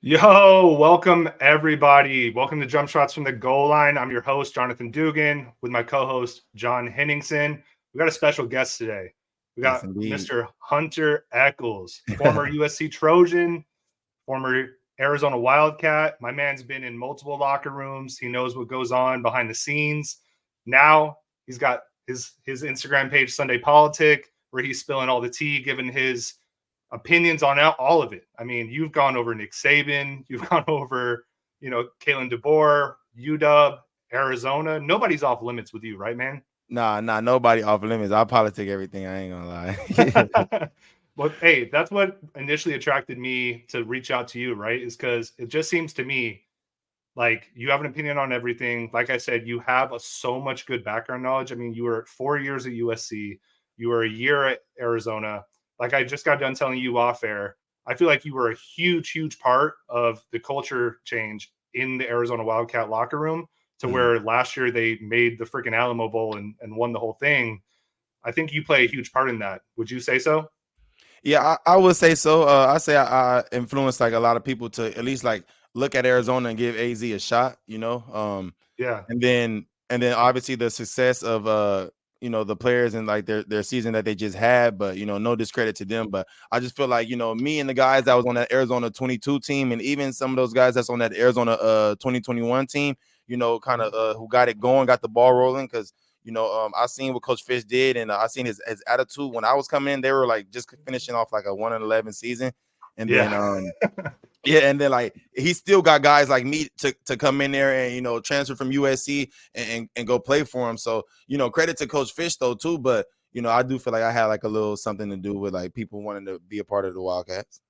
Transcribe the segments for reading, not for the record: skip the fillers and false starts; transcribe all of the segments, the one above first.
Yo, welcome everybody. Welcome to Jump Shots from the Goal Line. I'm your host, Jonathan Dugan, with my co-host, John Henningsen. We got a special guest today. We Yes, got indeed. Mr. Hunter Echols, former USC Trojan, former Arizona Wildcat. My man's been in multiple locker rooms. He knows what goes on behind the scenes. Now he's got his Instagram page, Sunday Politic, where he's spilling all the tea, giving his opinions on all of it. I mean, you've gone over Nick Saban, you've gone over, Kalen DeBoer, UW, Arizona. Nobody's off limits with you, right, man? Nah, nobody off limits. I politic everything. I ain't gonna lie. But hey, that's what initially attracted me to reach out to you, right? Is because it just seems to me like you have an opinion on everything. Like I said, you have so much good background knowledge. I mean, you were 4 years at USC, you were a year at Arizona. Like I just got done telling you off air, I feel like you were a huge part of the culture change in the Arizona Wildcat locker room to where last year they made the freaking Alamo Bowl and won the whole thing. I think you play a huge part in that. Would you say so? Yeah, I would say so. I say I influenced like a lot of people to at least like look at Arizona and give AZ a shot. Yeah. And then obviously the success of the players and like their season that they just had, but no discredit to them. But I just feel like me and the guys that was on that Arizona 22 team, and even some of those guys that's on that Arizona 2021 team, kind of who got it going, got the ball rolling, because I seen what Coach Fisch did, and I seen his attitude when I was coming in. They were like just finishing off like a 1-11 season, and Yeah. then yeah, and then like he still got guys like me to come in there and transfer from USC and go play for him. So credit to Coach Fisch though too, but I do feel like I had like a little something to do with like people wanting to be a part of the Wildcats.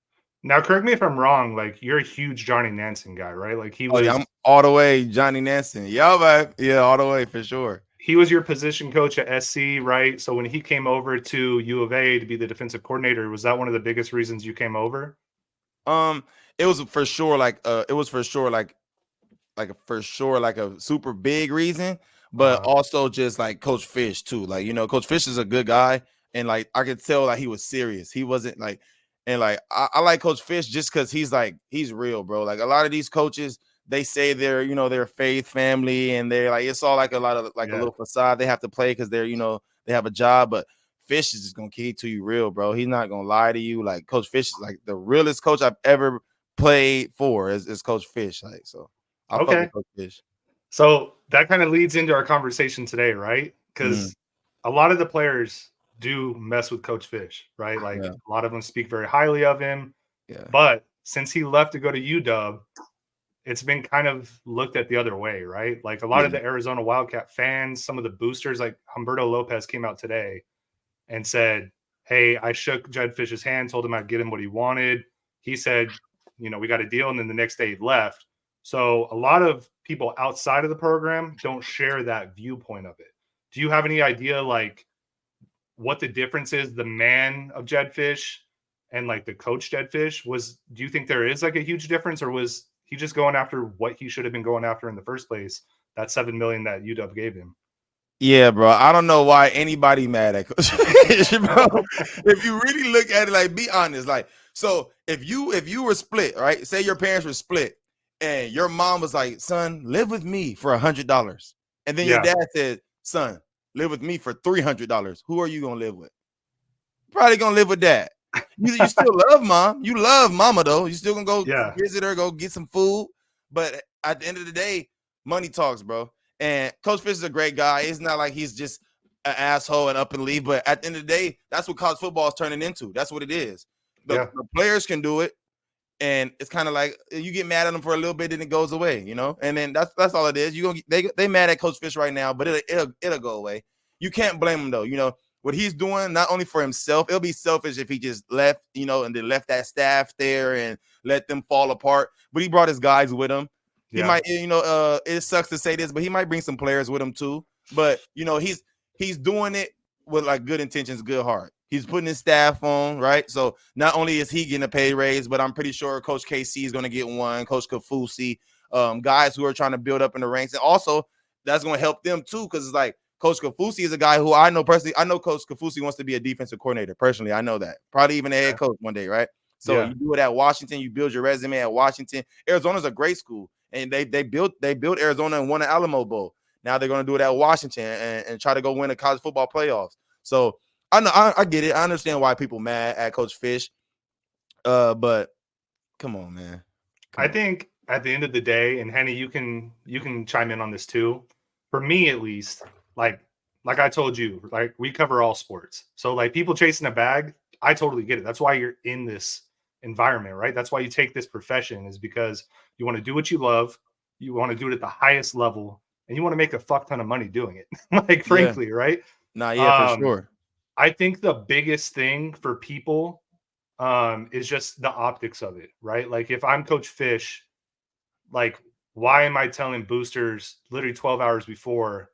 Now, correct me if I'm wrong. Like, you're a huge Johnny Nansen guy, right? Like, he Oh yeah, was I'm all the way Johnny Nansen. Yeah, man. Yeah, all the way for sure. he was your position coach at SC, right? So when he came over to U of A to be the defensive coordinator, was that one of the biggest reasons you came over? Um, it was for sure like a super big reason, but Uh, also just like Coach Fisch too. Like, Coach Fisch is a good guy, and like I could tell like he was serious. He wasn't like, and like I like Coach Fisch just because he's real, bro. Like a lot of these coaches, they say they're faith family, and they're like it's all like a lot of like a yeah. little facade they have to play because they're they have a job, but Fisch is just gonna keep it to you real, bro. He's not gonna lie to you. Like Coach Fisch is like the realest coach I've ever played for is Coach Fisch. Like so. I fuck Okay. with Coach Fish. So that kind of leads into our conversation today, right? Mhm. Because a lot of the players do mess with Coach Fish, right? Like, Yeah, a lot of them speak very highly of him. yeah, But since he left to go to UW, it's been kind of looked at the other way, right? Like, a lot of yeah, the Arizona Wildcat fans, some of the boosters, like Humberto Lopez came out today and said, "Hey, I shook Jedd Fisch's hand, told him I'd get him what he wanted." He said, "We got a deal." And then the next day he left. So a lot of people outside of the program don't share that viewpoint of it. Do you have any idea, like, what the difference is, the man of Jedd Fisch and like the coach Jedd Fisch? Do you think there is like a huge difference, or was he just going after what he should have been going after in the first place? That 7 million that UW gave him. yeah, bro. I don't know why anybody mad at Coach Fish, bro. If you really look at it, like, be honest. Like, so if you were split, right? Say your parents were split, and your mom was like, "Son, live with me for $100," and then your Yeah, dad said, "Son, live with me for $300." Who are you gonna live with? Probably gonna live with dad. You still love mom. You love mama though. You still gonna go yeah, visit her, go get some food. But at the end of the day, money talks, bro. And Coach Fish is a great guy. It's not like he's just an asshole and up and leave. But at the end of the day, that's what college football is turning into. That's what it is. The, yeah. the players can do it, and it's kind of like you get mad at them for a little bit, then it goes away, And then that's all it is. You gonna they mad at Coach Fish right now, but it'll go away. You can't blame him though. What he's doing, not only for himself, it'll be selfish if he just left, and then left that staff there and let them fall apart. But he brought his guys with him. He Yeah. might, it sucks to say this, but he might bring some players with him too. But he's doing it with like good intentions, good heart. He's putting his staff on, right? So not only is he getting a pay raise, but I'm pretty sure Coach KC is going to get one, Coach Kafusi, guys who are trying to build up in the ranks. And also, that's going to help them too, because it's like Coach Kafusi is a guy who I know personally. I know Coach Kafusi wants to be a defensive coordinator personally. I know that. Probably even a head coach one day, right? So you do it at Washington, you build your resume at Washington. Arizona's a great school, and they built Arizona and won an Alamo Bowl. Now they're going to do it at Washington and try to go win the college football playoffs. So I know I get it. I understand why people mad at Coach Fisch. But come on, man. I think at the end of the day, and Henny, you can chime in on this too. For me, at least, like I told you, like we cover all sports. So like people chasing a bag, I totally get it. That's why you're in this environment, right? That's why you take this profession, is because you want to do what you love, you want to do it at the highest level, and you want to make a fuck ton of money doing it. Like frankly, right? For sure. I think the biggest thing for people is just the optics of it, right? Like if I'm Coach Fisch, like why am I telling boosters literally 12 hours before,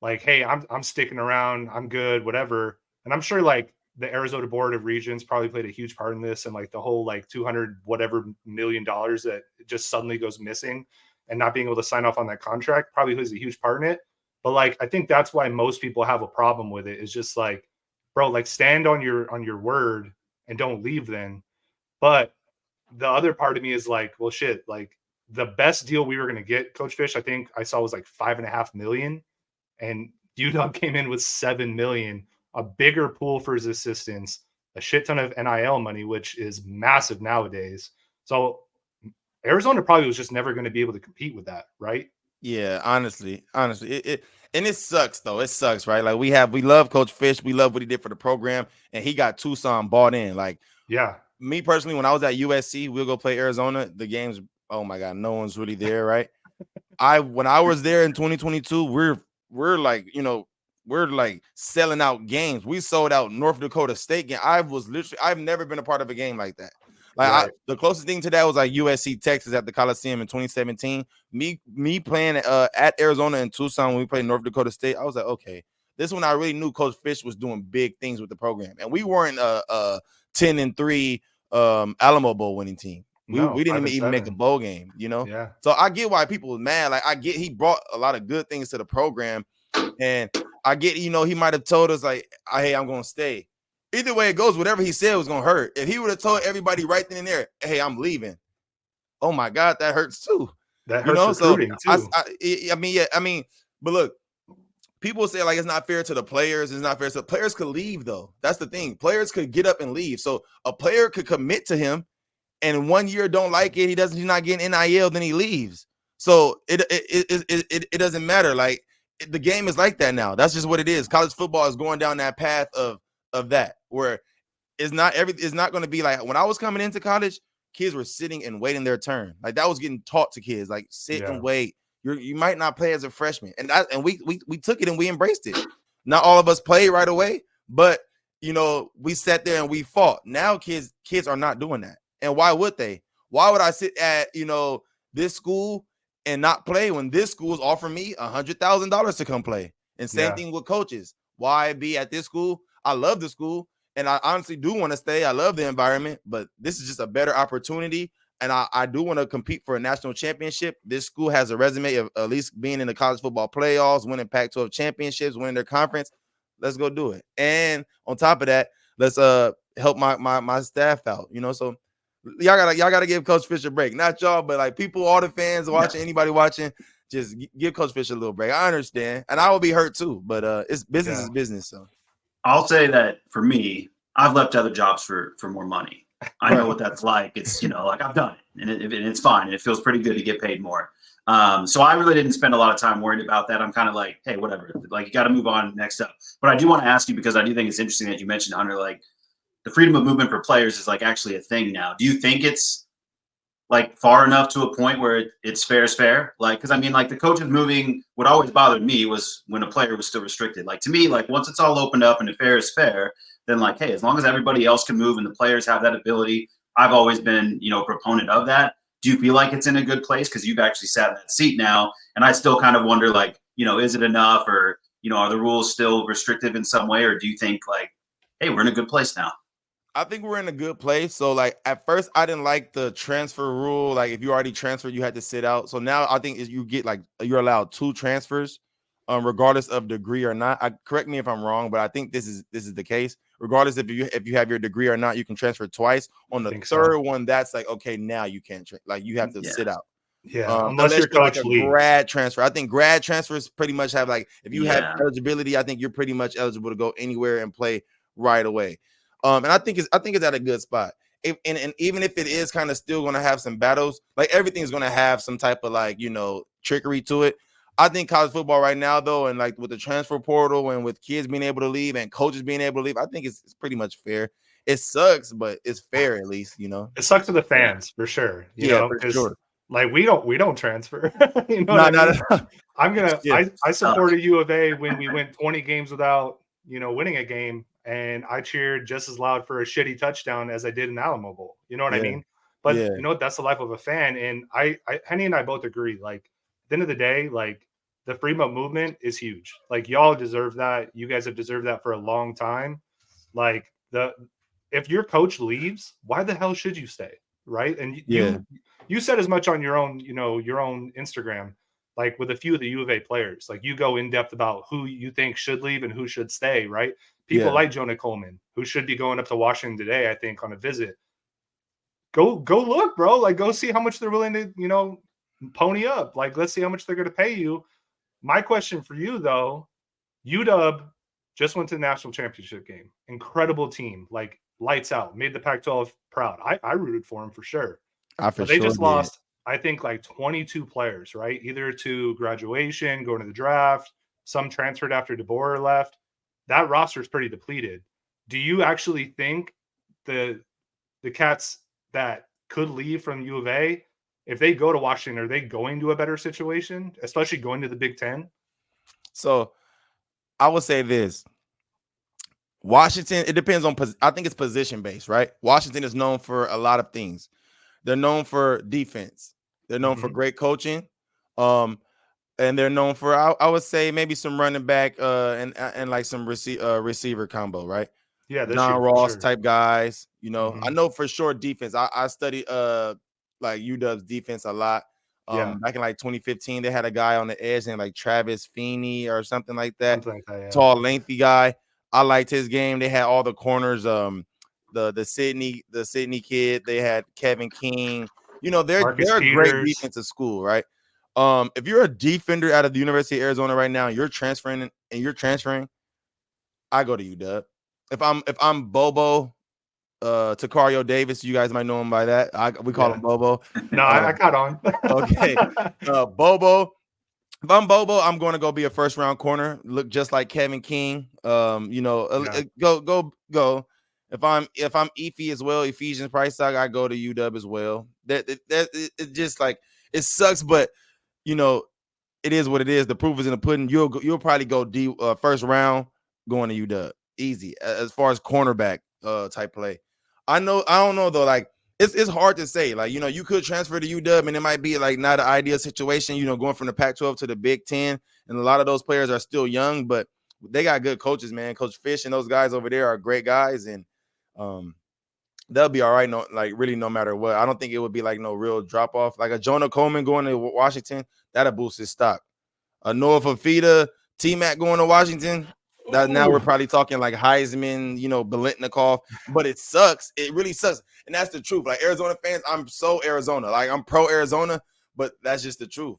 like, hey, I'm sticking around, I'm good, whatever. And I'm sure like the Arizona Board of Regents probably played a huge part in this, and like the whole like 200 whatever $million that just suddenly goes missing and not being able to sign off on that contract probably plays a huge part in it. But like I think that's why most people have a problem with it, is just like, bro, like stand on your word and don't leave then. But the other part of me is like, well, shit, like the best deal we were going to get, Coach Fisch, I think I saw was like $5.5 million, and UW came in with $7 million, a bigger pool for his assistants, a shit ton of NIL money, which is massive nowadays. So Arizona probably was just never going to be able to compete with that, right? Yeah, honestly, it sucks though. It sucks, right? Like we love Coach Fisch, we love what he did for the program, and he got Tucson bought in. Like, yeah, me personally, when I was at USC, we'll go play Arizona. The games, oh my god, no one's really there, right? When I was there in 2022, we're like, we're like selling out games. We sold out North Dakota State game. I've never been a part of a game like that. Like right. the closest thing to that was like USC Texas at the Coliseum in 2017. Me playing at Arizona and Tucson when we played North Dakota State, I was like, okay, this is when I really knew Coach Fisch was doing big things with the program, and we weren't a 10-3 Alamo Bowl winning team. We didn't even make a bowl game, Yeah. So I get why people was mad. Like I get he brought a lot of good things to the program, and I get, he might have told us like, hey, I'm gonna stay. Either way it goes, whatever he said was gonna hurt. If he would have told everybody right then and there, hey, I'm leaving, oh my God, that hurts too. That hurts recruiting too. I mean, but look, people say like it's not fair to the players. It's not fair. So players could leave though. That's the thing. Players could get up and leave. So a player could commit to him, and 1 year don't like it. He's not getting NIL, then he leaves. So it doesn't matter. Like the game is like that now. That's just what it is. College football is going down that path of that, where it's not going to be like when I was coming into college, kids were sitting and waiting their turn. Like that was getting taught to kids, like sit and wait. You might not play as a freshman, and we took it and we embraced it. Not all of us played right away, but we sat there and we fought. Now kids are not doing that, and why would they? Why would I sit at this school and not play when this school is offering me $100,000 to come play? And same thing with coaches. Why be at this school? I love the school, and I honestly do want to stay. I love the environment, but this is just a better opportunity. And I do want to compete for a national championship. This school has a resume of at least being in the college football playoffs, winning Pac-12 championships, winning their conference. Let's go do it. And on top of that, let's help my staff out. So y'all gotta give Coach Fisch a break. Not y'all, but like people, all the fans watching, anybody watching, just give Coach Fisch a little break. I understand, and I will be hurt too. But it's business is business. So I'll say that for me, I've left other jobs for more money. I know what that's like. It's, like I've done it, and it's fine. And it feels pretty good to get paid more. So I really didn't spend a lot of time worried about that. I'm kind of like, hey, whatever. Like you got to move on next up. But I do want to ask you, because I do think it's interesting that you mentioned, Hunter, like the freedom of movement for players is like actually a thing now. Do you think it's like far enough to a point where it's fair is fair? Like, because I mean, like the coaches moving, what always bothered me was when a player was still restricted. Like to me, like once it's all opened up and the fair is fair, then like, hey, as long as everybody else can move and the players have that ability, I've always been, a proponent of that. Do you feel like it's in a good place? Because you've actually sat in that seat now. And I still kind of wonder, like, is it enough, or, are the rules still restrictive in some way? Or do you think like, hey, we're in a good place now? I think we're in a good place. So like at first I didn't like the transfer rule. Like if you already transferred, you had to sit out. So now I think you get like you're allowed 2 transfers, regardless of degree or not. Correct me if I'm wrong, but I think this is the case. regardless if you have your degree or not, you can transfer twice. On the third one, that's like, okay, now you can't like you have to sit out. Yeah, unless your coach like a leaves. Grad transfer. I think grad transfers pretty much have like, if you have eligibility, I think you're pretty much eligible to go anywhere and play right away. And I think it's at a good spot. And even if it is kind of still going to have some battles, like everything's going to have some type of like, trickery to it. I think college football right now, though, and like with the transfer portal and with kids being able to leave and coaches being able to leave, I think it's pretty much fair. It sucks, but it's fair at least, It sucks to the fans for sure. You know, for sure. Like we don't transfer. You know what I mean? I'm gonna. I supported U of A when we went 20 games without winning a game, and I cheered just as loud for a shitty touchdown as I did in Alamo Bowl. You know what I mean? But you know what? That's the life of a fan, and Henny and I both agree. Like at the end of the day, like the Fremont movement is huge. Like y'all deserve that. You guys have deserved that for a long time. Like if your coach leaves, why the hell should you stay? Right? And you said as much on your own, your own Instagram, like with a few of the U of A players, like you go in depth about who you think should leave and who should stay, right? People like Jonah Coleman, who should be going up to Washington today, I think, on a visit. Go look, bro. Like, go see how much they're willing to, pony up. Like, let's see how much they're going to pay you. My question for you, though, UW just went to the national championship game. Incredible team, like lights out, made the Pac-12 proud. I rooted for them for sure. But they just lost, I think, like 22 players, right? Either to graduation, going to the draft, some transferred after DeBoer left. That roster is pretty depleted. Do you actually think the cats that could leave from U of A, if they go to Washington, are they going to a better situation, especially going to the Big Ten? So I would say this. Washington, it depends on, I think it's position based, right? Washington is known for a lot of things. They're known for defense. They're known for great coaching. And they're known for, I would say, maybe some running back and like some receiver combo, right? Yeah, John Ross type guys. I know for sure defense. I studied like UW's defense a lot. Back in like 2015, they had a guy on the edge named like Travis Feeney or something like that. Tall, lengthy guy. I liked his game. They had all the corners. The Sydney kid. They had Kevin King. They're a great defensive school, right? If you're a defender out of the University of Arizona right now, you're transferring, I go to UW. If I'm Bobo, Takario Davis, you guys might know him by that. We call him Bobo. No, I caught on. Okay, Bobo. If I'm Bobo, I'm going to go be a first round corner. Look just like Kevin King. Go. If I'm Efi as well, Ephesians Price Stock, I go to UW as well. It's just like, it sucks, but it is what it is. The proof is in the pudding. You'll probably go first round going to UW. Easy as far as cornerback type play. I don't know though. Like it's hard to say. Like you could transfer to UW and it might be like not an ideal situation. Going from the Pac-12 to the Big Ten, and a lot of those players are still young, but they got good coaches, man. Coach Fisch and those guys over there are great guys, and they'll be all right. Really, no matter what. I don't think it would be like no real drop off. Like a Jonah Coleman going to Washington, that'll boost his stock. A Noah Fafita, T-Mac going to Washington. Now we're probably talking like Heisman, Biletnikoff, but it sucks. It really sucks. And that's the truth. Like Arizona fans, I'm so Arizona. Like I'm pro Arizona, but that's just the truth.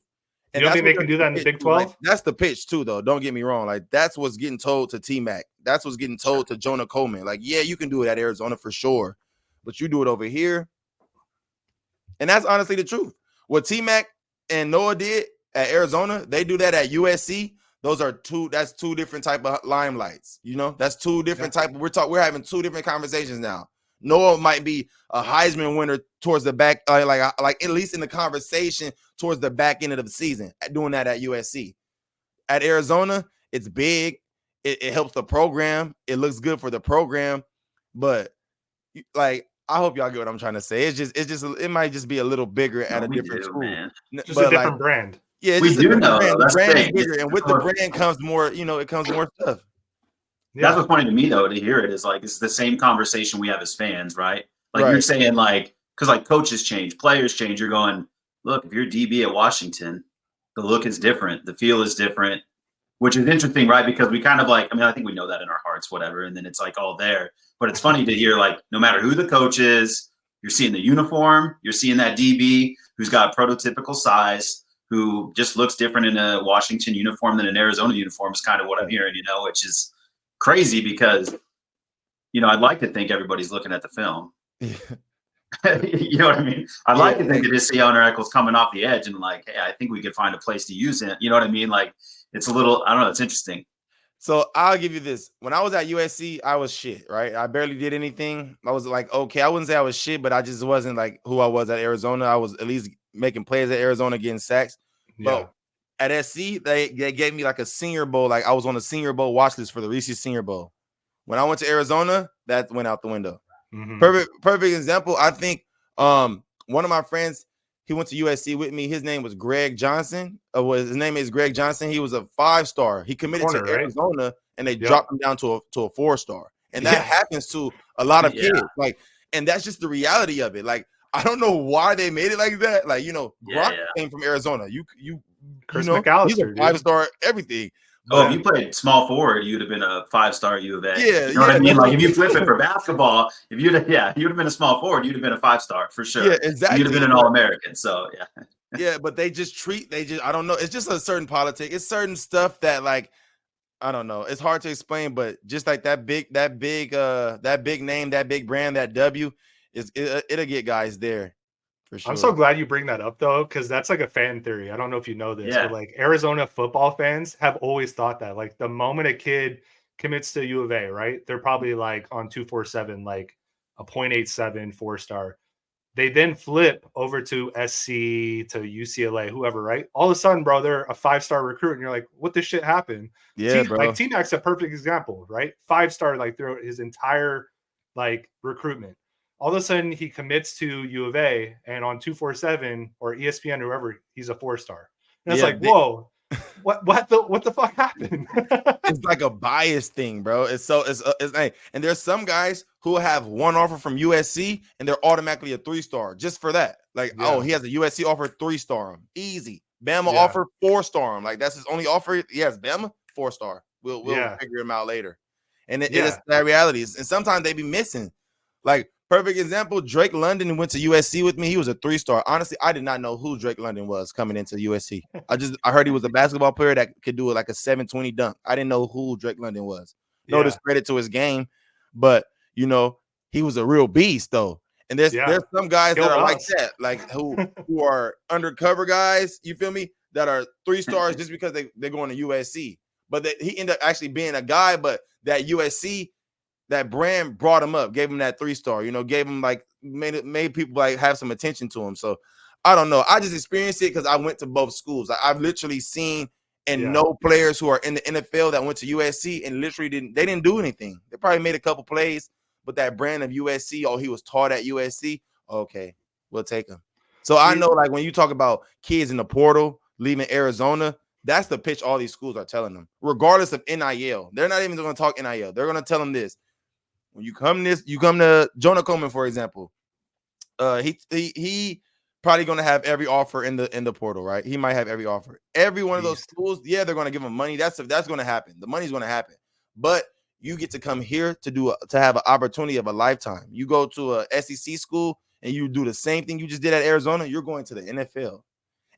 And you don't think they can do that in the Big 12? Like, that's the pitch too, though. Don't get me wrong. Like that's what's getting told to T-Mac. That's what's getting told to Jonah Coleman. Like, yeah, you can do it at Arizona for sure, but you do it over here. And that's honestly the truth. What T-Mac and Noah did at Arizona, they do that at USC. That's two different type of limelights. That's two different type of, we're having two different conversations now. Noah might be a Heisman winner towards the back, like at least in the conversation towards the back end of the season, doing that at USC. At Arizona, it's big. It helps the program. It looks good for the program. But like, I hope y'all get what I'm trying to say. It might just be a little bigger at a different school. Man. Just a different brand. Yeah, we do know the brand is bigger, and with the brand comes more. It comes more stuff. Yeah. That's what's funny to me though to hear it is like it's the same conversation we have as fans, right? Like you're saying, like because like coaches change, players change. You're going, look, if you're DB at Washington, the look is different, the feel is different. which is interesting, right? Because we kind of like, I mean, I think we know that in our hearts, whatever, and then it's like all there. But it's funny to hear, like, no matter who the coach is, you're seeing the uniform, you're seeing that DB who's got prototypical size, who just looks different in a Washington uniform than an Arizona uniform is kind of what I'm hearing, which is crazy because, I'd like to think everybody's looking at the film. You know what I mean? I'd like to think that just see Hunter Echols coming off the edge and like, hey, I think we could find a place to use it. You know what I mean? Like, it's a little, I don't know, it's interesting. So I'll give you this. When I was at USC, I was shit, right? I barely did anything. I was like, okay, I wouldn't say I was shit, but I just wasn't like who I was at Arizona. I was at least making plays at Arizona, getting sacks. Yeah. But at SC, they gave me like a Senior Bowl. Like I was on the Senior Bowl watch list for the Reese's Senior Bowl. When I went to Arizona, that went out the window. Mm-hmm. Perfect example. I think one of my friends, he went to USC with me. His name was Greg Johnson. His name is Greg Johnson. He was a 5-star. He committed to Arizona, right? And they dropped him down to a 4-star. And that happens to a lot of kids. Like, and that's just the reality of it. Like, I don't know why they made it like that. Like, Brock came from Arizona. Chris McAllister, he's a 5-star everything. Oh, if you played small forward, you'd have been a 5-star U of A. Yeah, you know what I mean? Like if you flip it for basketball, if you'd have been a small forward, you'd have been a 5-star for sure. Yeah, exactly. You'd have been an All-American. So yeah, but they just I don't know. It's just a certain politic. It's certain stuff that like I don't know. It's hard to explain, but just like that big name, that big brand, that W it'll get guys there. Sure. I'm so glad you bring that up though, because that's like a fan theory. I don't know if you know this, but like Arizona football fans have always thought that like the moment a kid commits to U of A, right? They're probably like on 247, like a 0.87 4-star. They then flip over to SC, to UCLA, whoever, right? All of a sudden, bro, they're a 5-star recruit, and you're like, what this shit happened? Yeah, bro. Like T-Mac's a perfect example, right? 5-star like throughout his entire like recruitment. All of a sudden, he commits to U of A, and on 247 or ESPN, whoever, he's a 4-star. And it's like, whoa, what the fuck happened? It's like a bias thing, bro. It's and there's some guys who have one offer from USC, and they're automatically a 3-star just for that. Like, he has a USC offer, 3-star him, easy. Bama offer, 4-star him. Like that's his only offer. Yes, Bama 4-star. We'll figure him out later. And it is that reality. And sometimes they be missing, like. Perfect example, Drake London went to USC with me. He was a 3-star. Honestly, I did not know who Drake London was coming into USC. I heard he was a basketball player that could do like a 720 dunk. I didn't know who Drake London was. No discredit to his game, but he was a real beast though. And there's some guys that are like that, like who are undercover guys, you feel me, that are 3-stars just because they're going to USC. But he ended up actually being a guy, but that USC, that brand brought him up, gave him that 3-star, gave him like made people like have some attention to him. So I don't know. I just experienced it because I went to both schools. I've literally seen and know players who are in the NFL that went to USC and literally didn't do anything. They probably made a couple plays, but that brand of USC, he was taught at USC. Okay, we'll take him. So I know, like when you talk about kids in the portal leaving Arizona, that's the pitch all these schools are telling them, regardless of NIL. They're not even going to talk NIL. They're going to tell them this. When you come to Jonah Coleman, for example, he probably going to have every offer in the portal, right? He might have every offer. Every one of those schools, they're going to give him money. That's going to happen. The money's going to happen. But you get to come here to have an opportunity of a lifetime. You go to a SEC school and you do the same thing you just did at Arizona. You're going to the NFL,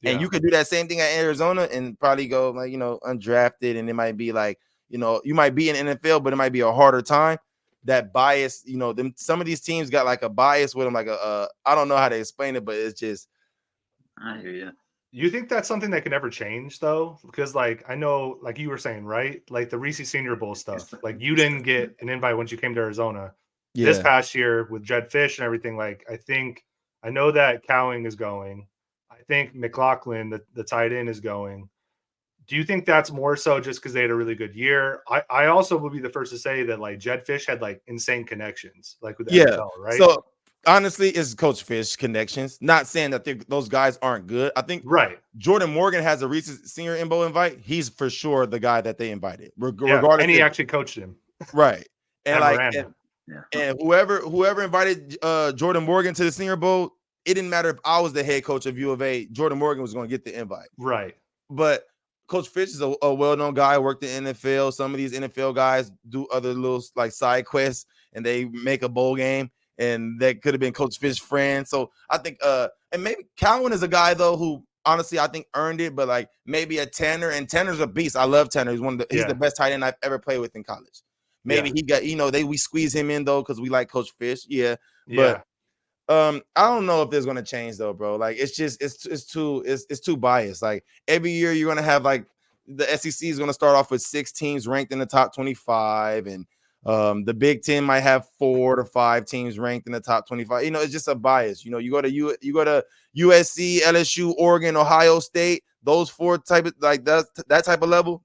and you could do that same thing at Arizona and probably go like undrafted, and it might be like you might be in NFL, but it might be a harder time. That bias, some of these teams got like a bias with them, like I don't know how to explain it, but it's just. I hear you. You think that's something that can never change though? Because like I know, like you were saying, right? Like the Reese's Senior Bowl stuff. Like you didn't get an invite once you came to Arizona. Yeah. This past year with Jedd Fisch and everything, like I know that Cowing is going. I think McLaughlin, the tight end, is going. Do you think that's more so just because they had a really good year? I also would be the first to say that like Jedd Fisch had like insane connections, like with the NFL, right? So honestly, it's Coach Fish connections. Not saying that those guys aren't good. I think Jordan Morgan has a recent Senior Bowl invite. He's for sure the guy that they invited, regardless. And he actually coached him, right? And and whoever invited Jordan Morgan to the Senior Bowl, it didn't matter if I was the head coach of U of A. Jordan Morgan was going to get the invite, right? But Coach Fisch is a well-known guy, worked in NFL. Some of these NFL guys do other little like side quests, and they make a bowl game, and that could have been Coach Fisch's friend. So I think, and maybe Cowan is a guy though who honestly I think earned it, but like maybe a Tanner, and Tanner's a beast. I love Tanner. He's the best tight end I've ever played with in college. Maybe he got, we squeeze him in though because we like Coach Fisch. Yeah, but. I don't know if there's gonna change though, bro. Like it's too biased. Like every year you're gonna have like the SEC is gonna start off with 6 teams ranked in the top 25, and the Big Ten might have 4 to 5 teams ranked in the top 25. It's just a bias. You go to USC, LSU, Oregon, Ohio State. Those 4 type of like that type of level.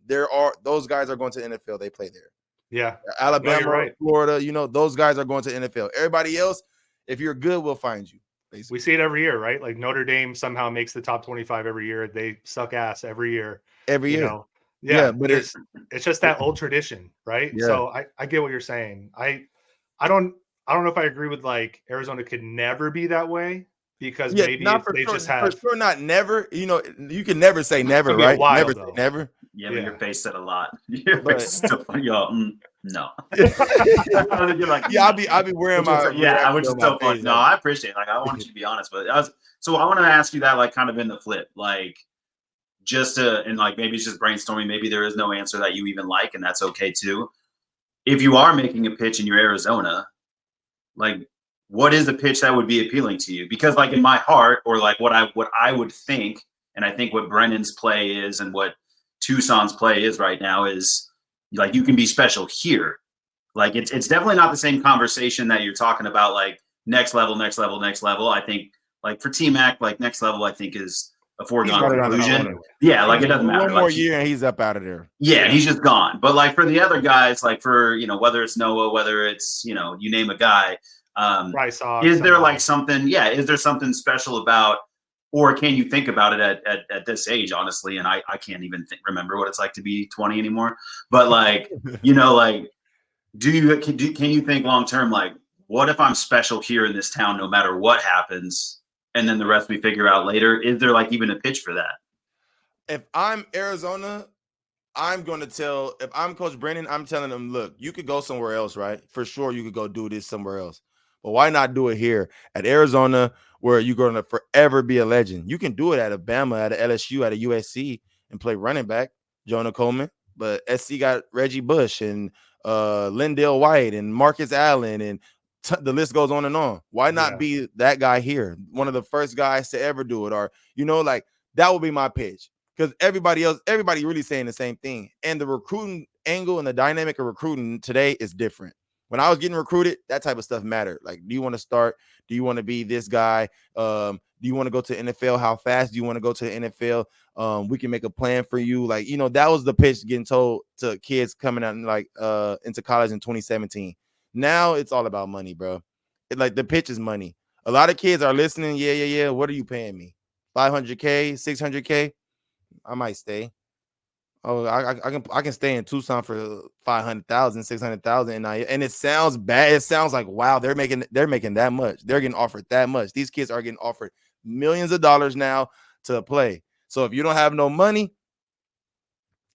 Those guys are going to the NFL. They play there. Yeah, Alabama, Florida. Those guys are going to the NFL. Everybody else. If you're good, we'll find you. Basically. We see it every year, right? Like Notre Dame somehow makes the top 25 every year. They suck ass every year. Yeah, but it's just that old tradition, right? Yeah. So I get what you're saying. I don't know if I agree with like Arizona could never be that way because maybe not if they just have for sure not never. You can never say never, right? Never say never. Yeah, but your face said a lot. Your face is still funny, y'all. No. You're like, I'll be wearing my. I would just tell funny. No, I appreciate it. Like, I wanted you to be honest, but so I want to ask you that, like, kind of in the flip, like, and like maybe it's just brainstorming. Maybe there is no answer that you even like, and that's okay too. If you are making a pitch and you're Arizona, like, what is a pitch that would be appealing to you? Because, like, in my heart, or like what I would think, and I think what Brennan's play is, and what Tucson's play is right now is like you can be special here. Like it's definitely not the same conversation that you're talking about, like next level. I think like for T-Mac, like next level, I think is a foregone conclusion. Yeah, like it doesn't matter. One more year and he's up out of there. Yeah, and he's just gone. But like for the other guys, like for whether it's Noah, whether it's you name a guy, is there like something? Yeah, is there something special about? Or can you think about it at this age, honestly? And I can't even remember what it's like to be 20 anymore. But like, like, can you think long term, like, what if I'm special here in this town, no matter what happens, and then the rest we figure out later? Is there like even a pitch for that? If I'm Arizona, I'm going to tell. If I'm Coach Brennan, I'm telling them, look, you could go somewhere else, right? For sure, you could go do this somewhere else. But why not do it here at Arizona, where you're going to forever be a legend? You can do it at Alabama, at a LSU, at a USC, and play running back, Jonah Coleman. But SC got Reggie Bush and Lindale White and Marcus Allen, and the list goes on and on. Why not be that guy here? One of the first guys to ever do it, or like that would be my pitch. Because everybody really saying the same thing. And the recruiting angle and the dynamic of recruiting today is different. When I was getting recruited, that type of stuff mattered. Like, do you want to start? Do you want to be this guy? Do you want to go to NFL? How fast do you want to go to the NFL? We can make a plan for you. Like, that was the pitch getting told to kids coming out into college in 2017. Now it's all about money, bro. Like the pitch is money. A lot of kids are listening. Yeah. What are you paying me? $500K, $600K? I might stay. Oh, I can stay in Tucson for 500,000, 600,000, and it sounds bad. It sounds like, wow, they're making that much. They're getting offered that much. These kids are getting offered millions of dollars now to play. So if you don't have no money,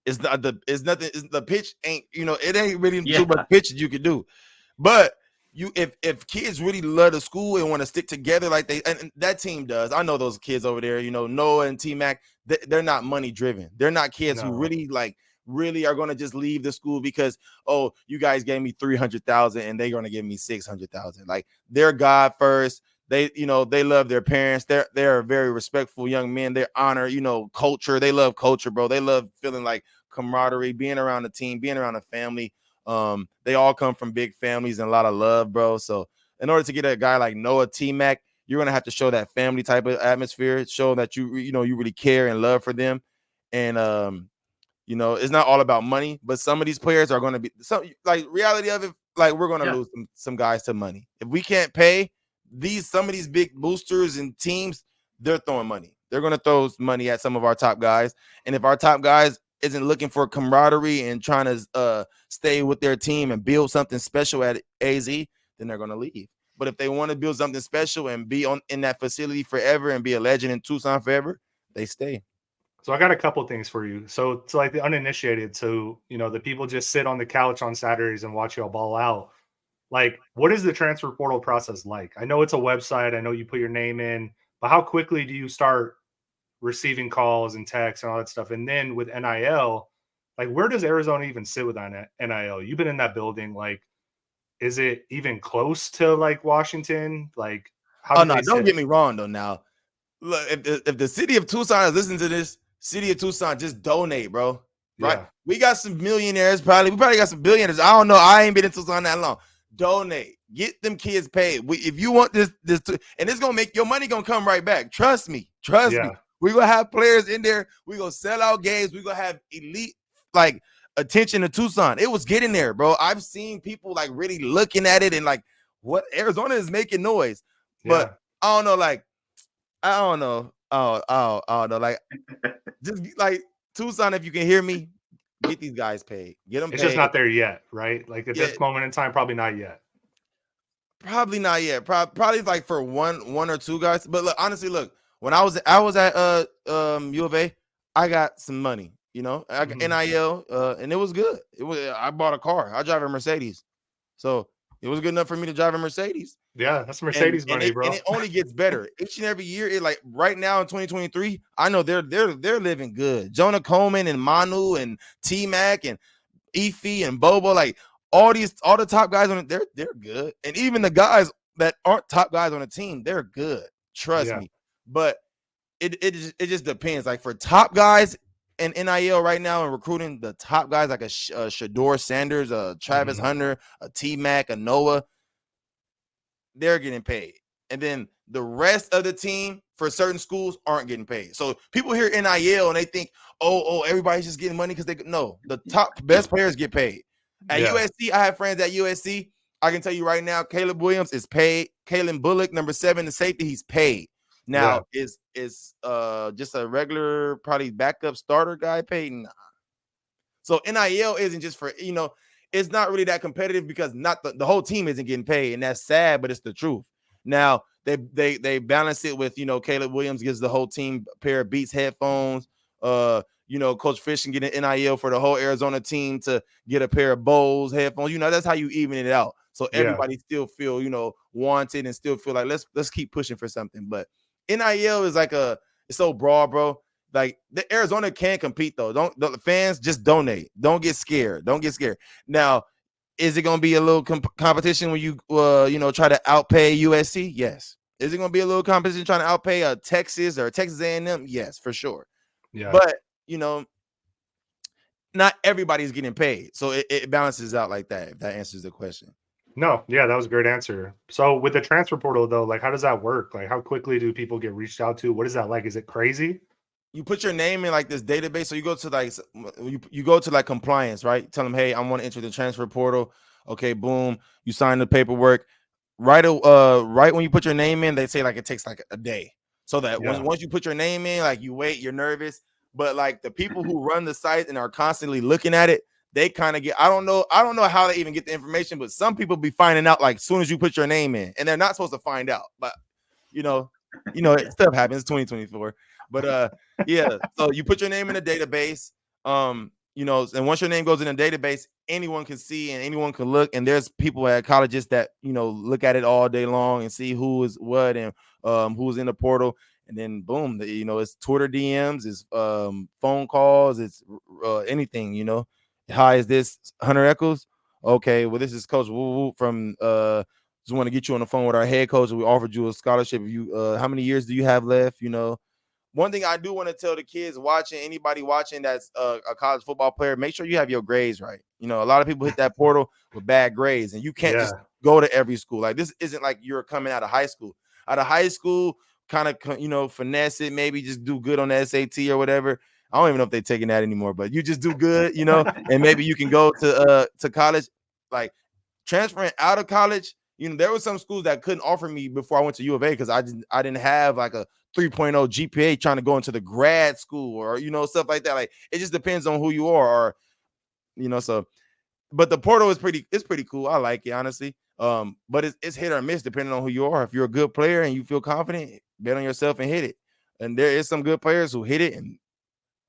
it's nothing. The pitch ain't it ain't really too much pitch that you could do. But if kids really love the school and want to stick together like and that team does, I know those kids over there, Noah and T-Mac, they're not money driven. They're not kids who really are going to just leave the school because, oh, you guys gave me 300,000 and they're going to give me 600,000. Like, they're God first. They love their parents. They're very respectful young men. They honor, culture. They love culture, bro. They love feeling like camaraderie, being around the team, being around a family. They all come from big families and a lot of love, bro. So in order to get a guy like Noah, T-Mac, you're going to have to show that family type of atmosphere, show that you really care and love for them. And, it's not all about money, but some of these players are going to be reality of it. Like, we're going to lose some guys to money. If we can't pay some of these big boosters and teams, they're throwing money. They're going to throw money at some of our top guys. And if our top guys isn't looking for camaraderie and trying to stay with their team and build something special at AZ, then they're going to leave. But if they want to build something special and be in that facility forever and be a legend in Tucson forever, they stay. So I got a couple things for you. So to like the uninitiated, so the people just sit on the couch on Saturdays and watch y'all ball out. Like, what is the transfer portal process like? I know it's a website. I know you put your name in, but how quickly do you start receiving calls and texts and all that stuff? And then with NIL, like, where does Arizona even sit with NIL? You've been in that building. Like, is it even close to like Washington? Like, how Oh do no, they don't sit? get me wrong though. Now, look, if the city of Tucson is listening to this, city of Tucson, just donate, bro. Right? Yeah, We got some millionaires, probably. We probably got some billionaires. I don't know. I ain't been in Tucson that long. Donate. Get them kids paid. If you want this, and it's gonna make your money gonna come right back. Trust me. Trust me. yeah, We're gonna have players in there. We're gonna sell out games. We're gonna have elite like attention to Tucson. It was getting there, bro. I've seen people like really looking at it and like what Arizona is making noise. But yeah. I don't know, like, I don't know. I don't know. Like, just like Tucson, if you can hear me, get these guys paid. Get them It's just paid. not there yet, right? Like at Yeah, this moment in time, probably not yet. probably not yet. Probably like for one or two guys. But look, honestly, look, when I was at U of A, I got some money. I got Mhm. NIL, and it was good. I bought a car. I drive a Mercedes, so it was good enough for me to drive a Mercedes. Yeah, that's And Mercedes and money, it and bro. it only gets better each and every year. It like right now in 2023, I know they're living good. Jonah Coleman and Manu and T Mac and Efi and Bobo, like all the top guys on it, they're good. And even the guys that aren't top guys on the team, they're good. Trust Yeah. me. But it just depends. Like for top guys in NIL right now and recruiting, the top guys like a Shador Sanders, a Travis Mhm. Hunter, a T Mac, a Noah, they're getting paid. And then the rest of the team for certain schools aren't getting paid. So people hear NIL and they think, oh, everybody's just getting money because the top best players get paid. At Yeah. USC, I have friends at USC. I can tell you right now, Caleb Williams is paid. Kalen Bullock, number 7, the safety, he's paid. Yeah. Now, is just a regular, probably backup starter guy paid? Nah. So NIL isn't just for, it's not really that competitive because not the whole team isn't getting paid, and that's sad, but it's the truth. Now they balance it with, Caleb Williams gives the whole team a pair of Beats headphones. Coach Fish can get an NIL for the whole Arizona team to get a pair of Bose headphones. That's how you even it out. So Yeah. everybody still feel, wanted and still feel like let's keep pushing for something. But NIL is it's so broad, bro. Like the Arizona can compete though. The fans just donate. Don't get scared. Don't get scared. Now, is it going to be a little competition when you try to outpay USC? Yes. Is it going to be a little competition trying to outpay a Texas or Texas A&M? Yes, for sure. Yeah. But not everybody's getting paid, so it balances out like that. If that answers the question. No, yeah, that was a great answer. So with the transfer portal though, like how does that work? Like how quickly do people get reached out to? What is that like? Is it crazy? You put your name in like this database. So you go to like you go to like compliance, right? Tell them, hey, I want to enter the transfer portal. Okay, boom. You sign the paperwork. Right when you put your name in, they say like it takes like a day. So that Yeah. once you put your name in, like you wait, you're nervous. But like the people who run the site and are constantly looking at it, they kind of get, I don't know how they even get the information, but some people be finding out like as soon as you put your name in, and they're not supposed to find out. But stuff happens. 2024. But yeah, so you put your name in a database, and once your name goes in a database, anyone can see and anyone can look, and there's people at colleges that look at it all day long and see who is what and who's in the portal, and then boom, it's Twitter DMs, it's phone calls, it's anything. Hi, is this Hunter Echols? Okay, well, this is Coach Woo Woo from just want to get you on the phone with our head coach. We offered you a scholarship. How many years do you have left? One thing I do want to tell the kids watching, anybody watching that's a college football player, make sure you have your grades right. A lot of people hit that portal with bad grades, and you can't just go to every school. Like this isn't like you're coming out of high school. Out of high school, kind of, finesse it, maybe just do good on the SAT or whatever. I don't even know if they're taking that anymore, but you just do good, and maybe you can go to college. Like transferring out of college, there were some schools that couldn't offer me before I went to U of A because I didn't have like a 3.0 GPA trying to go into the grad school or stuff like that. Like it just depends on who you are, or so. But the portal is pretty cool. I like it, honestly. But it's hit or miss depending on who you are. If you're a good player and you feel confident, bet on yourself and hit it. And there is some good players who hit it and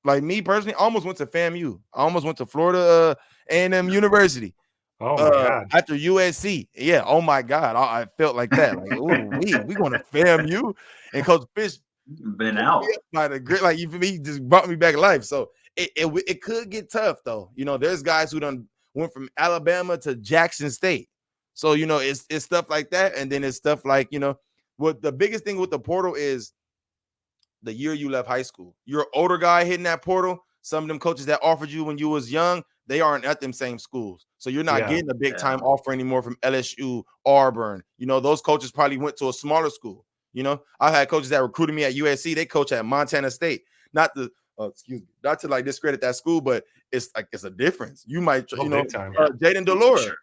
Like me personally, I almost went to FAMU. I almost went to Florida A&M University. Oh my God. After USC. Yeah. Oh my God. I felt like that. Like, oh, we going to FAMU. And Coach Fisch Been out. by the grit, like, you for me, just brought me back to life. So it could get tough though. You know, there's guys who done went from Alabama to Jackson State. So, you know, it's stuff like that. And then it's stuff like, you know, what the biggest thing with the portal is the year you left high school. You're an older guy hitting that portal. Some of them coaches that offered you when you was young, they aren't at them same schools. So you're not getting a big time offer anymore from LSU, Auburn. You know, those coaches probably went to a smaller school. You know, I had coaches that recruited me at USC. They coach at Montana State. Not to like discredit that school, but it's like it's a difference. You might, Jaden Delora. Sure.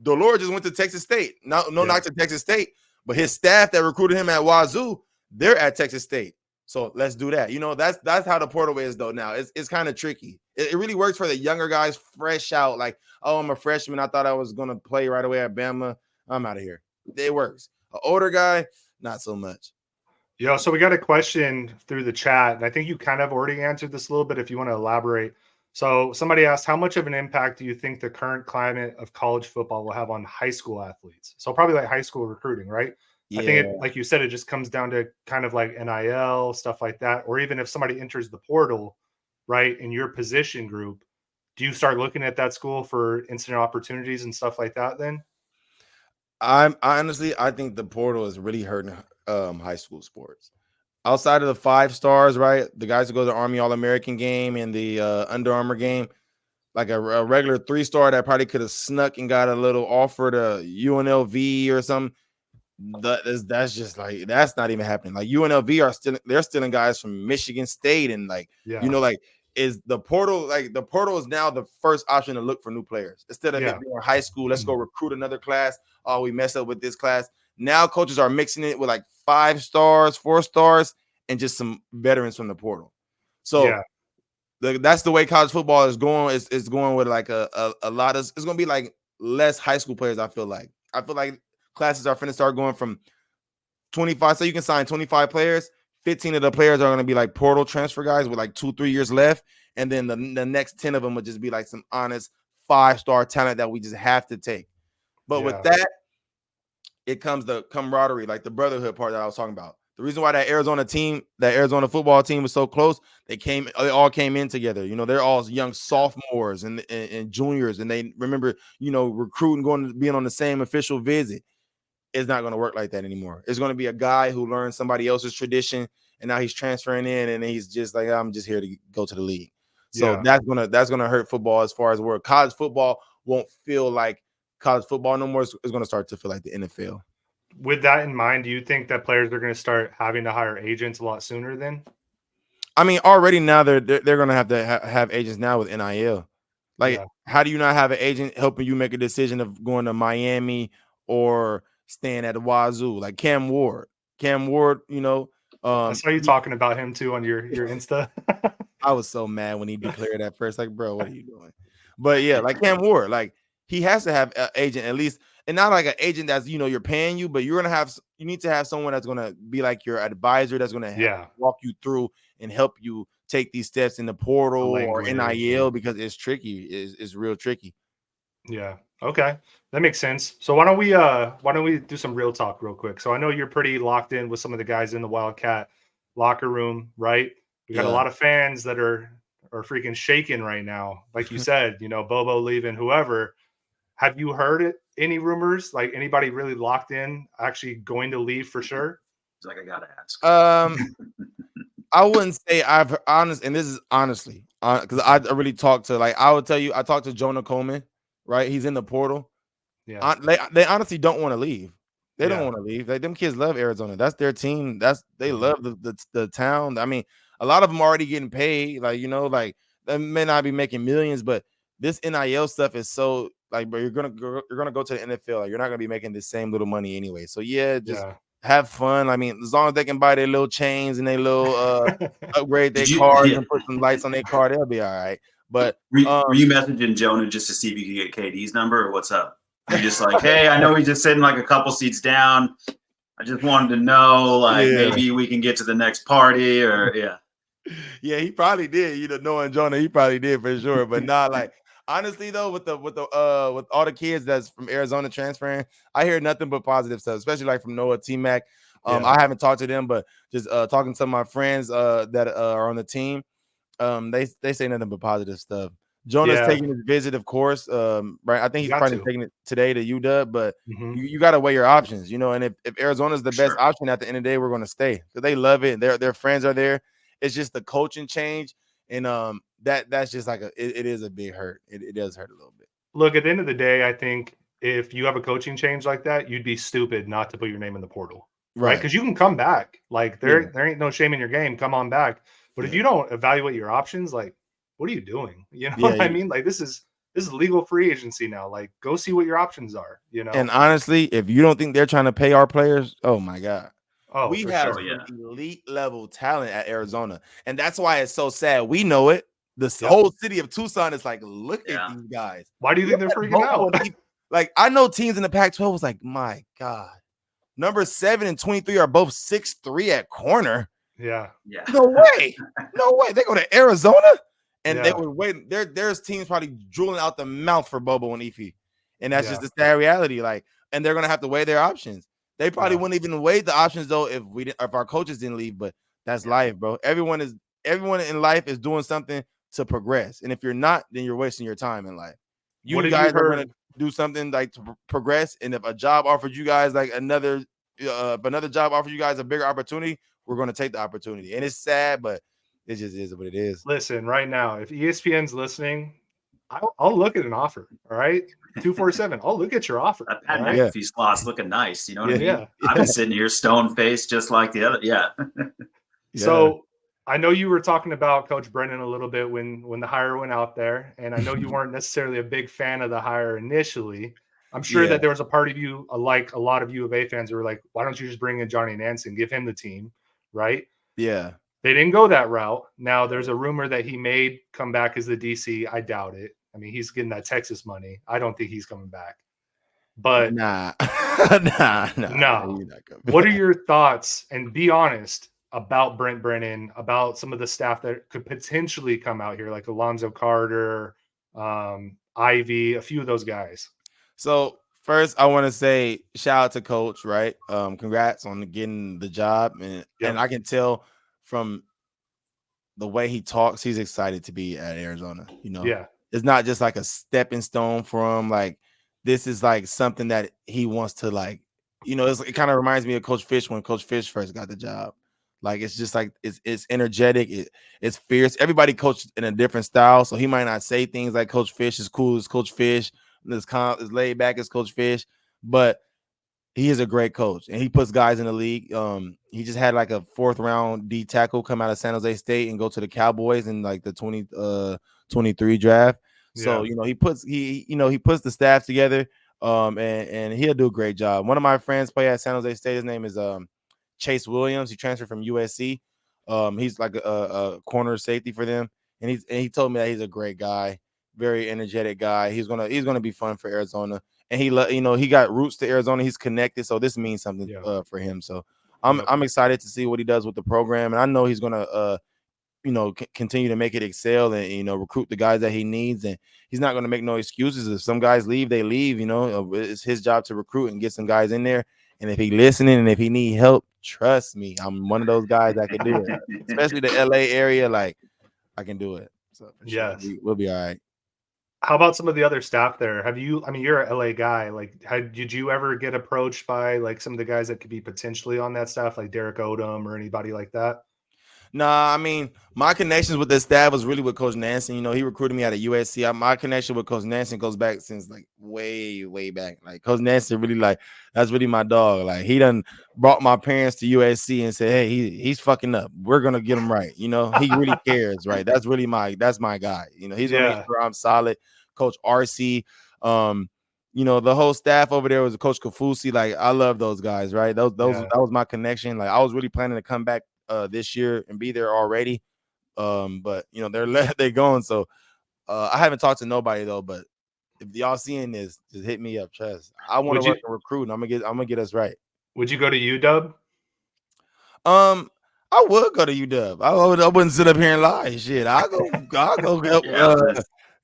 Delora just went to Texas State. No knock to Texas State, but his staff that recruited him at Wazoo, they're at Texas State. So let's do that. You know, that's how the portal is though. Now it's kind of tricky. It really works for the younger guys, fresh out. Like, oh, I'm a freshman. I thought I was gonna play right away at Bama. I'm out of here. It works. An older guy, not so much. Yeah. So we got a question through the chat, and I think you kind of already answered this a little bit. If you want to elaborate. So somebody asked, how much of an impact do you think the current climate of college football will have on high school athletes? So probably like high school recruiting, right? Yeah. I think, like you said, it just comes down to kind of like NIL, stuff like that. Or even if somebody enters the portal, right, in your position group, do you start looking at that school for instant opportunities and stuff like that then? I think the portal is really hurting high school sports. Outside of the 5 stars, right, the guys who go to the Army All-American game and the Under Armour game, like a regular 3-star that probably could have snuck and got a little offer to UNLV or something. That's just like, that's not even happening. Like UNLV they're stealing guys from Michigan State, and like, you know, like is the portal is now the first option to look for new players instead of it being high school. Let's go recruit another class. Oh, we messed up with this class. Now coaches are mixing it with like 5 stars, 4 stars, and just some veterans from the portal. So that's the way college football is going. It's going with like a lot of, it's going to be like less high school players. I feel like classes are finna start going from 25. So you can sign 25 players. 15 of the players are going to be like portal transfer guys with like 2-3 years left. And then the next 10 of them would just be like some honest 5-star talent that we just have to take. But with that, it comes the camaraderie, like the brotherhood part that I was talking about. The reason why that Arizona football team was so close, they all came in together. You know, they're all young sophomores and juniors, and they remember, you know, recruiting, being on the same official visit. It's not going to work like that anymore. It's going to be a guy who learned somebody else's tradition, and now he's transferring in, and he's just like, I'm just here to go to the league. So that's gonna hurt football as far as where college football won't feel like college football no more. It's going to start to feel like the NFL. With that in mind, do you think that players are going to start having to hire agents a lot sooner then? I mean, already now they're going to have to have agents now with NIL. Like, how do you not have an agent helping you make a decision of going to Miami or staying at the Wazoo? Like Cam Ward, you know. I saw you talking about him too on your Insta. I was so mad when he declared at first, like, bro, what are you doing? But yeah, like Cam Ward, like he has to have an agent at least, and not like an agent that's, you know, you're paying you, but you need to have someone that's going to be like your advisor, that's going to walk you through and help you take these steps in the portal or NIL, because it's tricky. It's real tricky. Yeah. Okay. That makes sense. So why don't we do some real talk real quick? So I know you're pretty locked in with some of the guys in the Wildcat locker room, right? We got a lot of fans that are freaking shaking right now. Like you said, you know, Bobo leaving, whoever. Have you heard any rumors? Like anybody really locked in actually going to leave for sure? It's like, I gotta ask. I wouldn't say I've and this is honestly, because I really talked to, like, I would tell you, I talked to Jonah Coleman, right? He's in the portal. Yeah, they honestly don't want to leave. They don't want to leave. Like, them kids love Arizona. That's their team. They love the town. I mean, a lot of them already getting paid. Like, you know, like they may not be making millions, but this NIL stuff is so, like, bro, you're gonna go to the NFL. Like, you're not gonna be making the same little money anyway. So just have fun. I mean, as long as they can buy their little chains and their little upgrade their cars and put some lights on their car, they'll be all right. But were you messaging Jonah just to see if you could get KD's number, or what's up? You're just like, hey, I know he's just sitting like a couple seats down. I just wanted to know, like, maybe we can get to the next party, or Yeah, he probably did. You know, knowing Jonah, he probably did for sure. But not like honestly though, with all the kids that's from Arizona transferring, I hear nothing but positive stuff, especially like from Noah, T-Mac. I haven't talked to them, but just talking to some of my friends that are on the team. They say nothing but positive stuff. Jonah's taking his visit, of course. Right. I think he's probably taking it today to UW, but you got to weigh your options, you know. And if Arizona's the best option at the end of the day, we're going to stay because they love it. Their friends are there. It's just the coaching change, and that's just like it is a big hurt. It does hurt a little bit. Look, at the end of the day, I think if you have a coaching change like that, you'd be stupid not to put your name in the portal, right? Because you can come back. Like there ain't no shame in your game. Come on back. But if you don't evaluate your options, like what are you doing? You know what I mean? Like this is legal free agency now. Like go see what your options are. You know. And honestly, if you don't think they're trying to pay our players, oh my god. Oh, we have some elite level talent at Arizona, and that's why it's so sad. We know it. The whole city of Tucson is like, look at these guys. Why do you think they're freaking out? Like, I know teams in the Pac-12 was like, my God, number 7 and 23 are both 6'3" at corner. Yeah. No way. They go to Arizona, and they were waiting. There's teams probably drooling out the mouth for Bobo and Efi, and that's just the sad reality. Like, and they're gonna have to weigh their options. They probably wouldn't even weigh the options though if our coaches didn't leave. But that's life, bro. Everyone in life is doing something to progress, and if you're not, then you're wasting your time in life. You guys are gonna do something like to progress, and if a job offered you guys like another job offered you guys a bigger opportunity, we're gonna take the opportunity. And it's sad, but it just is what it is. Listen, right now, if ESPN's listening, I'll look at an offer. All right, 247. I'll look at your offer. That Pat McAfee slot's looking nice. You know what I mean? Yeah. I've been sitting here stone faced just like the other. Yeah. So I know you were talking about Coach Brennan a little bit when the hire went out there, and I know you weren't necessarily a big fan of the hire initially. I'm sure that there was a part of you, like a lot of U of A fans, who were like, "Why don't you just bring in Johnny Nansen, give him the team?" Right? Yeah. They didn't go that route. Now there's a rumor that he may come back as the DC. I doubt it. I mean, he's getting that Texas money. I don't think he's coming back. But nah. What are your thoughts? And be honest about Brent Brennan, about some of the staff that could potentially come out here, like Alonzo Carter, Ivy, a few of those guys. So first, I want to say shout out to Coach. Right, congrats on getting the job, and I can tell from the way he talks, he's excited to be at Arizona. You know, it's not just like a stepping stone for him. Like this is like something that he wants to like. You know, it kind of reminds me of Coach Fisch when Coach Fisch first got the job. Like it's just like it's energetic, it's fierce. Everybody coached in a different style, so he might not say things like Coach Fisch is cool as Coach Fisch, as laid back as Coach Fisch, but he is a great coach and he puts guys in the league. He just had like a 4th round D tackle come out of San Jose State and go to the Cowboys in like the 2023 draft. So you know he puts the staff together, and he'll do a great job. One of my friends play at San Jose State. His name is Chase Williams. He transferred from USC. He's like a corner safety for them, and he told me that he's a great guy, very energetic guy. He's gonna be fun for Arizona, and he got roots to Arizona. He's connected, so this means something for him. So I'm excited to see what he does with the program, and I know he's gonna continue to make it excel and recruit the guys that he needs, and he's not gonna make no excuses. If some guys leave, they leave. It's his job to recruit and get some guys in there. And if he's listening and if he need help, trust me, I'm one of those guys that can do it. Especially the LA area, like I can do it. So for sure, we'll be all right. How about some of the other staff there? You're an LA guy. Like, did you ever get approached by like some of the guys that could be potentially on that staff, like Derek Odom or anybody like that? Nah, I mean, my connections with the staff was really with Coach Nansen. He recruited me out of USC. My connection with Coach Nansen goes back since like way, way back. Like Coach Nansen really that's really my dog. Like he done brought my parents to USC and said, "Hey, he's fucking up. We're gonna get him right." He really cares, right? That's my guy. He's gonna make sure I'm solid. Coach RC, the whole staff over there was Coach Kafusi. Like I love those guys, right? That was my connection. Like I was really planning to come back this year and be there already, but they're going. So I haven't talked to nobody though. But if y'all seeing this, just hit me up. Trust. I want to work in recruiting. I'm gonna get us right. Would you go to UW? I would go to UW. I wouldn't sit up here and lie. Shit, I'll go help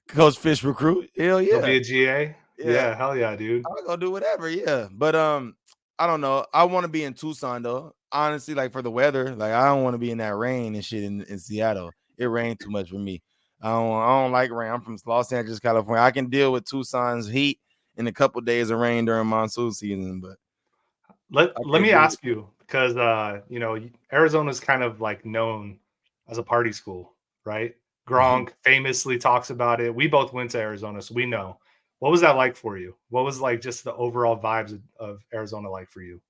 Coach Fisch recruit. Hell You'll yeah. be a GA. Yeah. Yeah, hell yeah, dude. I'll go do whatever. Yeah. But I don't know. I want to be in Tucson though. Honestly, like for the weather, like I don't want to be in that rain and shit in Seattle. It rained too much for me. I don't like rain. I'm from Los Angeles, California. I can deal with Tucson's heat and a couple days of rain during monsoon season, but let me ask you, because you know, Arizona's kind of like known as a party school, right? Gronk famously talks about it. We both went to Arizona, so we know. What was that like for you? What was like just the overall vibes of Arizona like for you?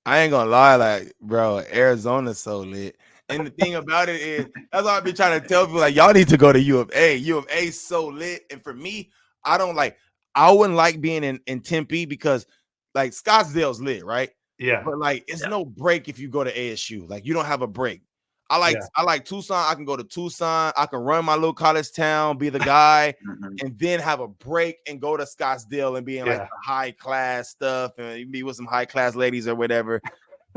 I ain't gonna lie, like, bro, Arizona's so lit. And the thing about it is, that's why I've been trying to tell people, like, y'all need to go to U of A. U of A's so lit. And for me, I wouldn't like being in Tempe because, like, Scottsdale's lit, right? Yeah. But, like, it's no break if you go to ASU. Like, you don't have a break. I like Tucson. I can go to Tucson. I can run my little college town, be the guy, and then have a break and go to Scottsdale and be in like the high class stuff and be with some high class ladies or whatever.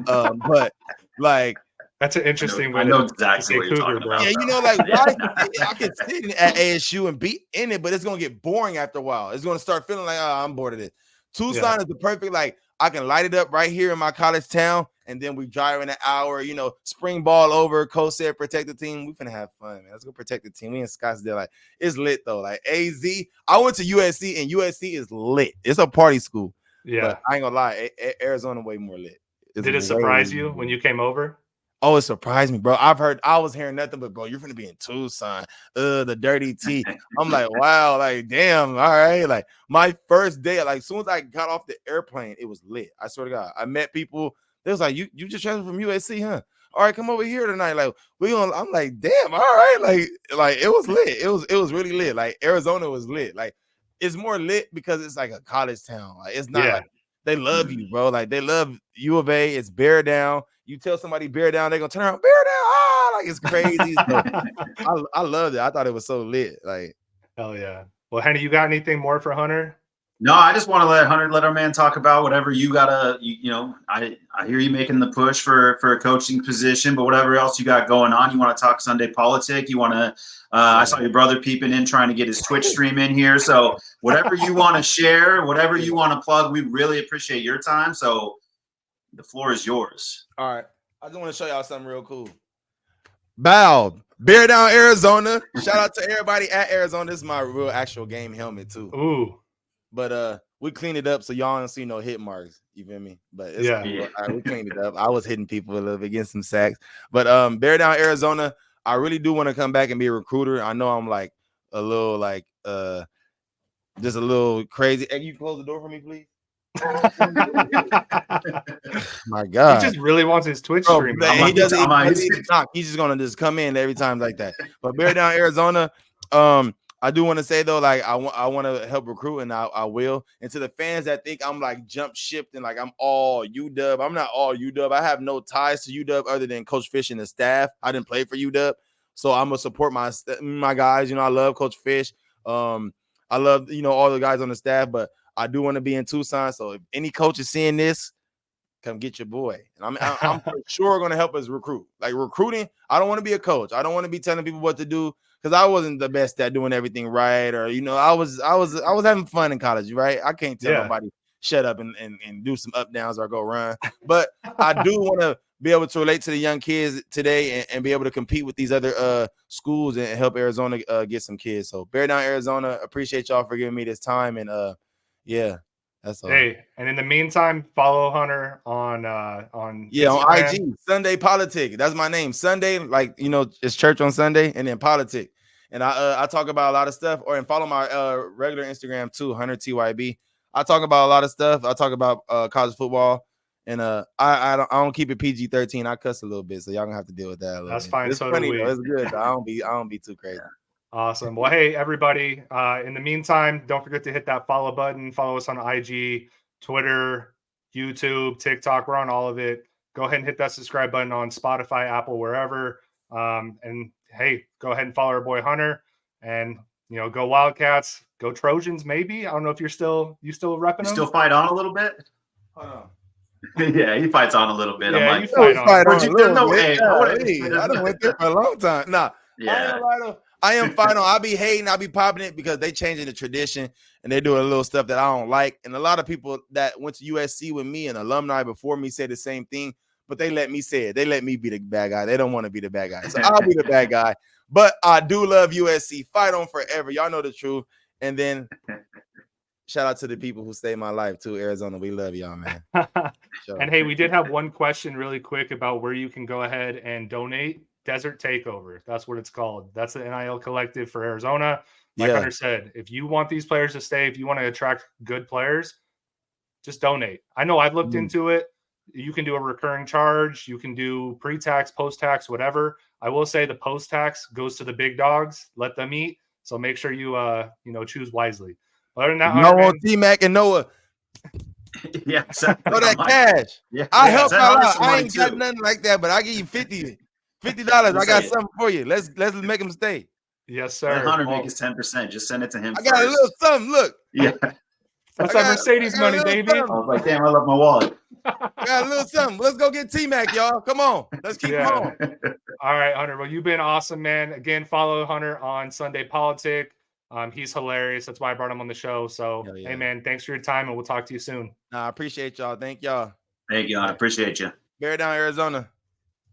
But like that's an interesting way. I know exactly what you're talking about. Yeah, you know, like I can sit at ASU and be in it, but it's gonna get boring after a while. It's gonna start feeling like, oh, I'm bored of this. Tucson is the perfect, like, I can light it up right here in my college town, and then we drive in an hour, you know, spring ball over, Coach said, protect the team. We finna have fun, man. Let's go protect the team. We in Scottsdale, like, it's lit, though. Like, AZ, I went to USC, and USC is lit. It's a party school. Yeah. But I ain't gonna lie, Arizona way more lit. Did it surprise you when you came over? Oh, it surprised me, bro. I was hearing nothing but, bro, you're gonna be in Tucson. The dirty tea. I'm like, wow, like, damn, all right. Like, my first day, like, as soon as I got off the airplane, it was lit. I swear to God. I met people. They was like, you just transferred from USC, huh? All right, come over here tonight. Like, I'm like, damn, all right. Like it was lit. It was really lit. Like, Arizona was lit. Like, it's more lit because it's like a college town. Like, it's not like they love you, bro. Like, they love U of A. It's bear down. You tell somebody bear down, they're gonna turn around, bear down. Ah, like, it's crazy. So, I loved it. I thought it was so lit. Like, hell yeah. Well, Henry, you got anything more for Hunter? No, I just want to let our man talk about whatever you gotta. You know, I hear you making the push for a coaching position, but whatever else you got going on, you want to talk Sunday Politic. You want to. I saw your brother peeping in, trying to get his Twitch stream in here. So whatever you want to share, whatever you want to plug, we really appreciate your time. So the floor is yours. All right, I just want to show y'all something real cool. Bow, bear down, Arizona. Shout out to everybody at Arizona. This is my real actual game helmet too. Ooh. But we cleaned it up so y'all don't see no hit marks. You feel me? But it's cool. All right, we cleaned it up. I was hitting people a little bit, getting some sacks. But bear down, Arizona. I really do want to come back and be a recruiter. I know I'm like a little like just a little crazy. Hey, you close the door for me, please? My God, he just really wants his Twitch stream. He doesn't. He's just gonna just come in every time like that. But bear down, Arizona. I do want to say though, like I want to help recruit, and I will. And to the fans that think I'm like jump shipped and like I'm all UW, I'm not all UW. I have no ties to UW other than Coach Fisch and the staff. I didn't play for UW, so I'm gonna support my guys. You know, I love Coach Fisch. I love all the guys on the staff, but I do want to be in Tucson. So if any coach is seeing this, come get your boy. And I'm for sure going to help us recruit. Like recruiting, I don't want to be a coach. I don't want to be telling people what to do because I wasn't the best at doing everything right. Or, I was having fun in college, right? I can't tell nobody shut up and do some up downs or go run. But I do want to be able to relate to the young kids today and be able to compete with these other schools and help Arizona get some kids. So bear down, Arizona. Appreciate y'all for giving me this time. And yeah. That's all. Hey, and in the meantime, follow Hunter on Instagram. On IG, Sunday Politic. That's my name. Sunday, like it's church on Sunday, and then Politic. And I talk about a lot of stuff. And follow my regular Instagram too, Hunter TYB. I talk about a lot of stuff. I talk about college football, and I don't keep it PG-13. I cuss a little bit, so y'all gonna have to deal with that. That's fine. It's so funny though. It's good. I don't be too crazy. Awesome. Well, hey, everybody. In the meantime, don't forget to hit that follow button. Follow us on IG, Twitter, YouTube, TikTok. We're on all of it. Go ahead and hit that subscribe button on Spotify, Apple, wherever. And hey, go ahead and follow our boy Hunter. And go Wildcats, go Trojans. Maybe I don't know if you're still repping them. Still fight on a little bit. Hold on. Yeah, he fights on a little bit. Yeah, I'm like, you fight on. Fight But on you- a there's little no bit. way. I would've- I done went there for a long time. Nah, I yeah. ain't gonna lie though. I am fighting on. I be hating. I be popping it because they changing the tradition and they doing a little stuff that I don't like. And a lot of people that went to USC with me and alumni before me said the same thing, but they let me say it. They let me be the bad guy. They don't want to be the bad guy, so I'll be the bad guy. But I do love USC. Fight on forever. Y'all know the truth. And then shout out to the people who saved my life too. Arizona, we love y'all, man. And hey, we did have one question really quick about where you can go ahead and donate. Desert Takeover. That's what it's called. That's the NIL collective for Arizona. Like Hunter said, if you want these players to stay, if you want to attract good players, just donate. I know I've looked into it. You can do a recurring charge. You can do pre-tax, post-tax, whatever. I will say the post-tax goes to the big dogs. Let them eat. So make sure you choose wisely. Other than that, no on T-Mac and Noah. Yeah, exactly. Throw that cash. Yeah, I help send y'all Hunter out. some I money ain't got too. nothing like that, but I give you $50. I got something for you. Let's make them stay. Yes, sir. Let Hunter make his 10%. Just send it to him. I got a little something. Look. Yeah. That's our Mercedes money, baby. I was like, damn, I love my wallet. I got a little something. Let's go get T-Mac, y'all. Come on. Let's keep him on. All right, Hunter. Well, you've been awesome, man. Again, follow Hunter on Sunday Politic. He's hilarious. That's why I brought him on the show. So, hey, man, thanks for your time, and we'll talk to you soon. Nah, I appreciate y'all. Thank y'all. Thank you. I appreciate you. Bear down, Arizona.